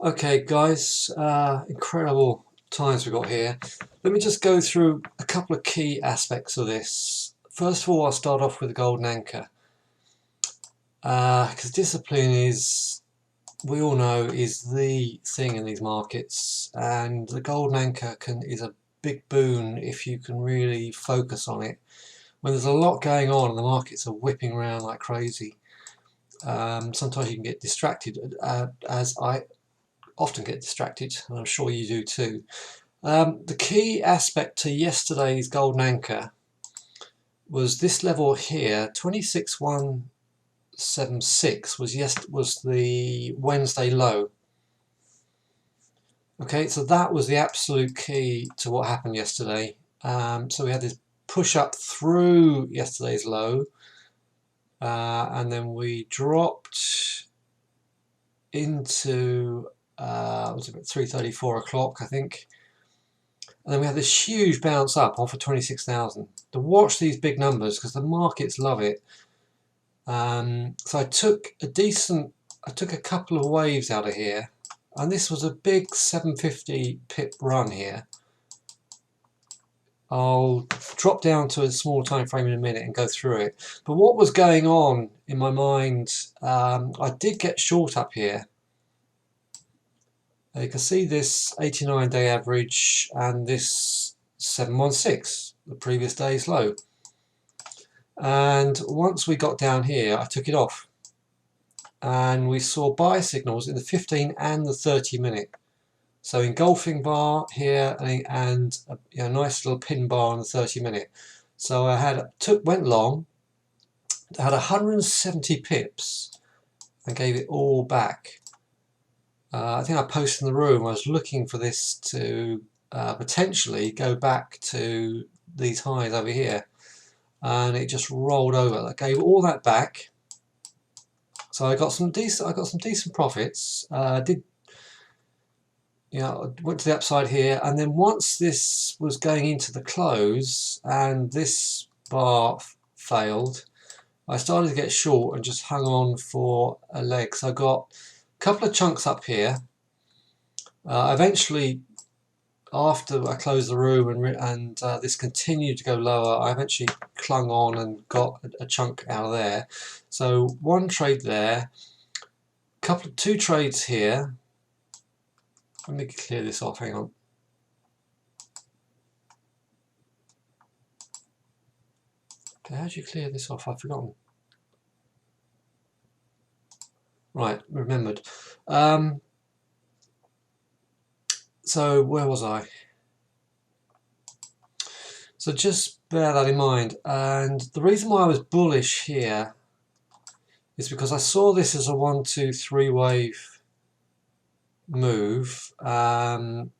Okay guys, incredible times we've got here. Let me just go through a couple of key aspects of this. First of all, I'll start off with the golden anchor, because discipline is, we all know, is the thing in these markets, and the golden anchor is a big boon if you can really focus on it. When there's a lot going on and the markets are whipping around like crazy, sometimes you can get distracted, as I often get distracted, and I'm sure you do too. The key aspect to yesterday's golden anchor was this level here, 26176 was the Wednesday low. Okay, so that was the absolute key to what happened yesterday. So we had this push up through yesterday's low, and then we dropped into was it 3:30, 4 o'clock, I think. And then we had this huge bounce up off of 26,000. To watch these big numbers because the markets love it. So I took a couple of waves out of here, and this was a big 750 pip run here. I'll drop down to a small time frame in a minute and go through it. But what was going on in my mind, I did get short up here. You can see this 89-day average and this 716, the previous day's low. And once we got down here, I took it off. And we saw buy signals in the 15 and the 30 minute. So engulfing bar here and a nice little pin bar on the 30 minute. So I went long, had 170 pips and gave it all back. I think I posted in the room, I was looking for this to potentially go back to these highs over here, and it just rolled over. I gave all that back, so I got some decent profits. Went to the upside here, and then once this was going into the close and this bar failed, I started to get short and just hung on for a leg. So I got a couple of chunks up here. Eventually, after I closed the room and this continued to go lower, I eventually clung on and got a chunk out of there. So one trade there, two trades here. Let me clear this off, hang on. Okay, how do you clear this off? I've forgotten. Right, remembered. So where was I? So just bear that in mind. And the reason why I was bullish here is because I saw this as a 1, 2, 3 wave move, and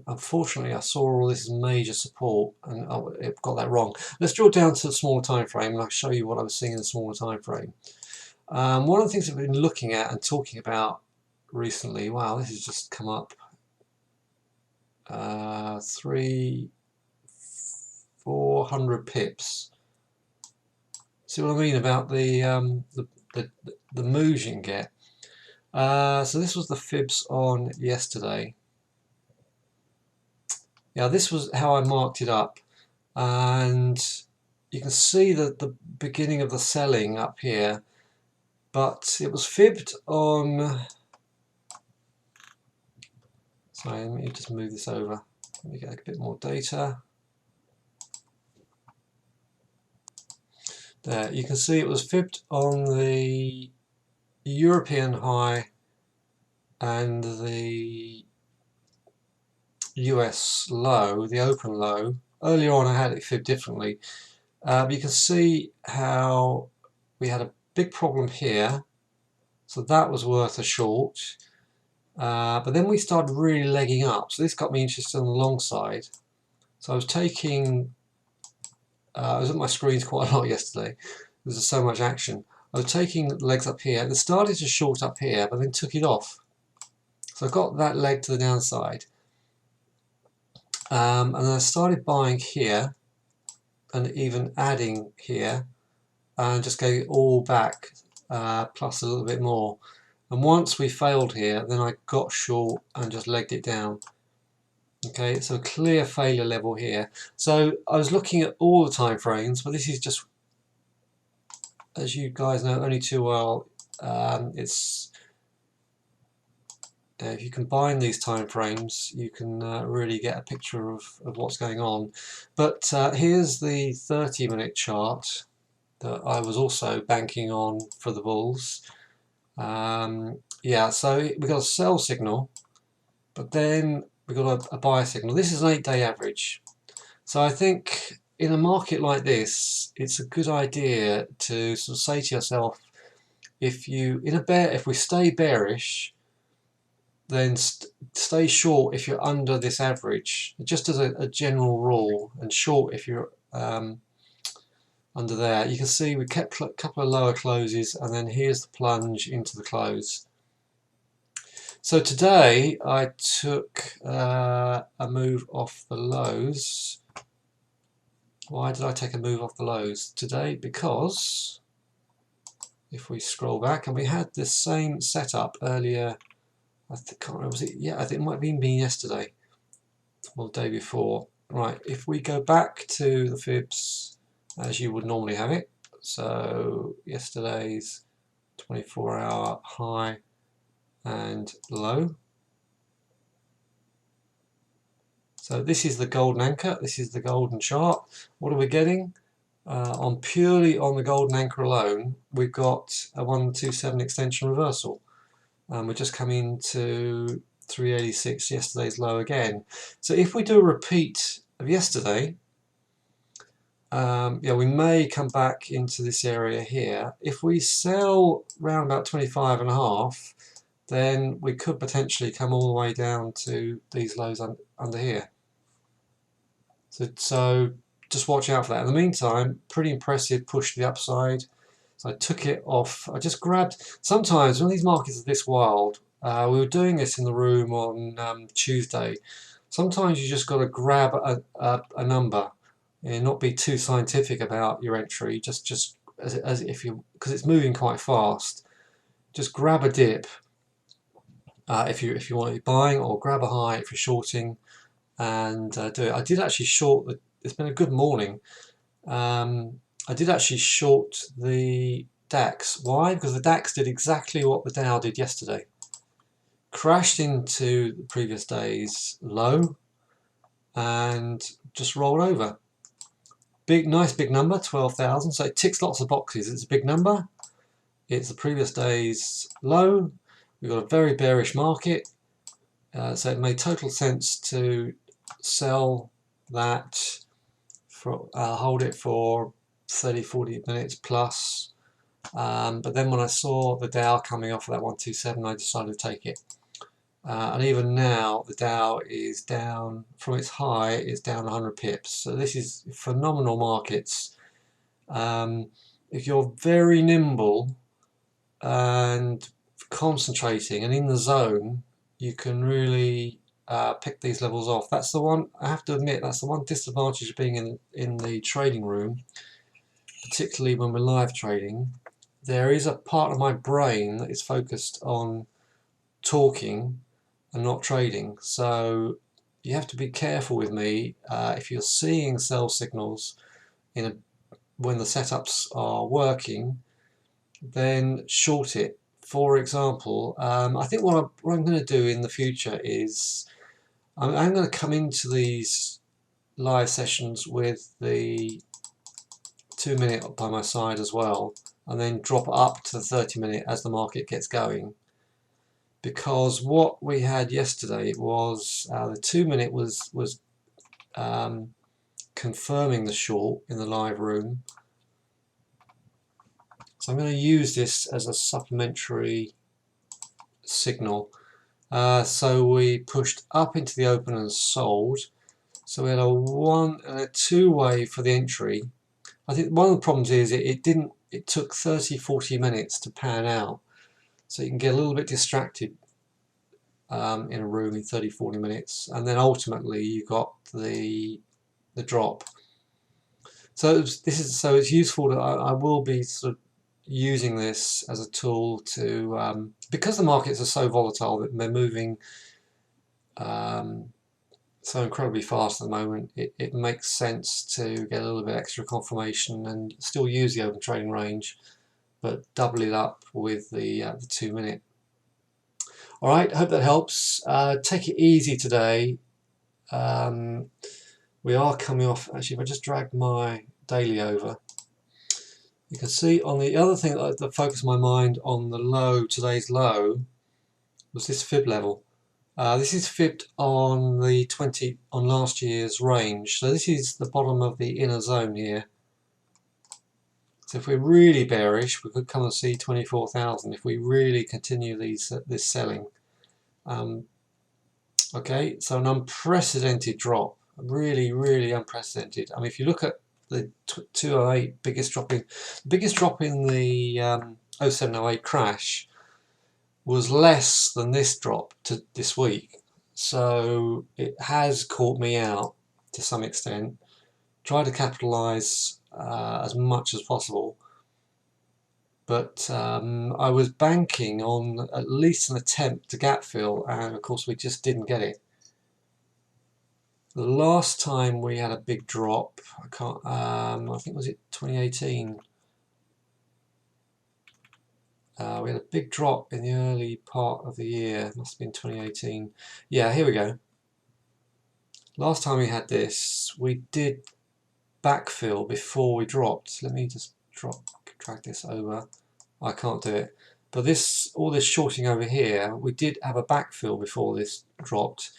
unfortunately I saw all this major support and it got that wrong. Let's drill down to the smaller time frame and I'll show you what I was seeing in the smaller time frame. One of the things that we've been looking at and talking about recently, wow, this has just come up 400 pips. See what I mean about the moves you can get. So this was the fibs on yesterday. Yeah, this was how I marked it up, and you can see that the beginning of the selling up here, but it was fibbed on. Sorry, let me just move this over. Let me get a bit more data. There, you can see it was fibbed on the European high and the US low, the open low. Earlier on I had it fibbed differently. But you can see how we had a big problem here, so that was worth a short. But then we started really legging up, so this got me interested on the long side. So I was taking, I was at my screens quite a lot yesterday, there was so much action. I was taking legs up here, and it started to short up here, but then took it off. So I got that leg to the downside. And then I started buying here, and even adding here, and just gave it all back plus a little bit more. And once we failed here, then I got short and just legged it down. Okay, so clear failure level here. So I was looking at all the time frames, but this is just, as you guys know only too well, it's if you combine these time frames, you can really get a picture of what's going on. But here's the 30-minute chart that I was also banking on for the bulls. Yeah, so we got a sell signal, but then we got a buy signal. This is an 8-day average. So I think in a market like this, it's a good idea to sort of say to yourself, if we stay bearish, then stay short if you're under this average, just as a general rule, and short if you're under there. You can see we kept a couple of lower closes, and then here's the plunge into the close. So today I took a move off the lows. Why did I take a move off the lows today? Because if we scroll back, and we had this same setup earlier, I can't remember, was it? Yeah, I think it might have even been yesterday, or the day before. Right, if we go back to the fibs as you would normally have it, so yesterday's 24-hour high and low. So this is the golden anchor, this is the golden chart. What are we getting? Purely on the golden anchor alone, we've got a 127 extension reversal. We're just coming to 386, yesterday's low again. So if we do a repeat of yesterday, yeah, we may come back into this area here. If we sell round about 25.5, then we could potentially come all the way down to these lows under here. So just watch out for that. In the meantime, pretty impressive push to the upside. So I took it off. I just grabbed, sometimes when these markets are this wild, we were doing this in the room on Tuesday. Sometimes you just got to grab a number and not be too scientific about your entry. Just as if you, because it's moving quite fast. Just grab a dip if you want to be buying, or grab a high if you're shorting, and do it. I did actually short. It's been a good morning. I did actually short the DAX. Why? Because the DAX did exactly what the Dow did yesterday. Crashed into the previous day's low and just rolled over. Nice big number, 12,000. So it ticks lots of boxes. It's a big number. It's the previous day's low. We've got a very bearish market. So it made total sense to sell that, hold it for 30-40 minutes plus, but then when I saw the Dow coming off of that 127, I decided to take it, and even now the Dow is down from its high, is down 100 pips. So this is phenomenal markets. If you're very nimble and concentrating and in the zone, you can really pick these levels off. That's the one, I have to admit, that's the one disadvantage of being in the trading room, particularly when we're live trading. There is a part of my brain that is focused on talking and not trading. So you have to be careful with me. If you're seeing sell signals when the setups are working, then short it. For example, I think what I'm going to do in the future is I'm going to come into these live sessions with the 2-minute by my side as well, and then drop up to the 30-minute as the market gets going. Because what we had yesterday was the 2-minute was confirming the short in the live room. So I'm going to use this as a supplementary signal. So we pushed up into the open and sold. So we had a 1 and a 2-way for the entry. I think one of the problems is it took 30-40 minutes to pan out. So you can get a little bit distracted in a room in 30-40 minutes, and then ultimately you got the drop. So it's useful that I will be sort of using this as a tool to, because the markets are so volatile, that they're moving so incredibly fast at the moment, it makes sense to get a little bit extra confirmation and still use the open trading range, but double it up with the 2 minute. All right, hope that helps. Take it easy today. We are coming off, actually if I just drag my daily over, you can see on the other thing that focused my mind on the low, today's low, was this fib level. This is fibbed on the 20 on last year's range, so this is the bottom of the inner zone here. So if we're really bearish, we could come and see 24,000 if we really continue this selling. Okay, so an unprecedented drop, really, really unprecedented. I mean, if you look at the 208 biggest drop in the 0708 crash was less than this drop to this week. So it has caught me out to some extent. Try to capitalize as much as possible, but I was banking on at least an attempt to gap fill, and of course we just didn't get it. The last time we had a big drop, I think was it 2018. We had a big drop in the early part of the year. Must have been 2018. Yeah, here we go. Last time we had this, we did backfill before we dropped. Let me just drag this over. I can't do it. But all this shorting over here, we did have a backfill before this dropped.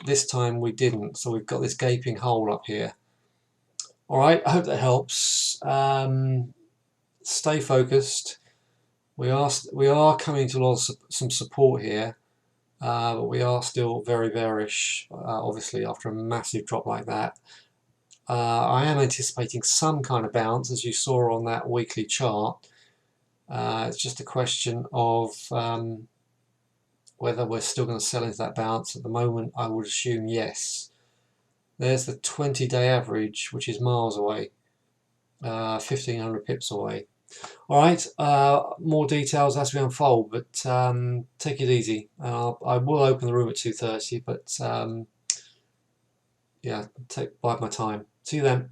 This time we didn't, so we've got this gaping hole up here. Alright, I hope that helps. Stay focused. We are coming to a lot of some support here, but we are still very bearish, obviously, after a massive drop like that. I am anticipating some kind of bounce, as you saw on that weekly chart. It's just a question of whether we're still going to sell into that bounce. At the moment, I would assume yes. There's the 20-day average, which is miles away, 1,500 pips away. Alright, more details as we unfold, but take it easy. I will open the room at 2:30, but yeah, bide my time. See you then.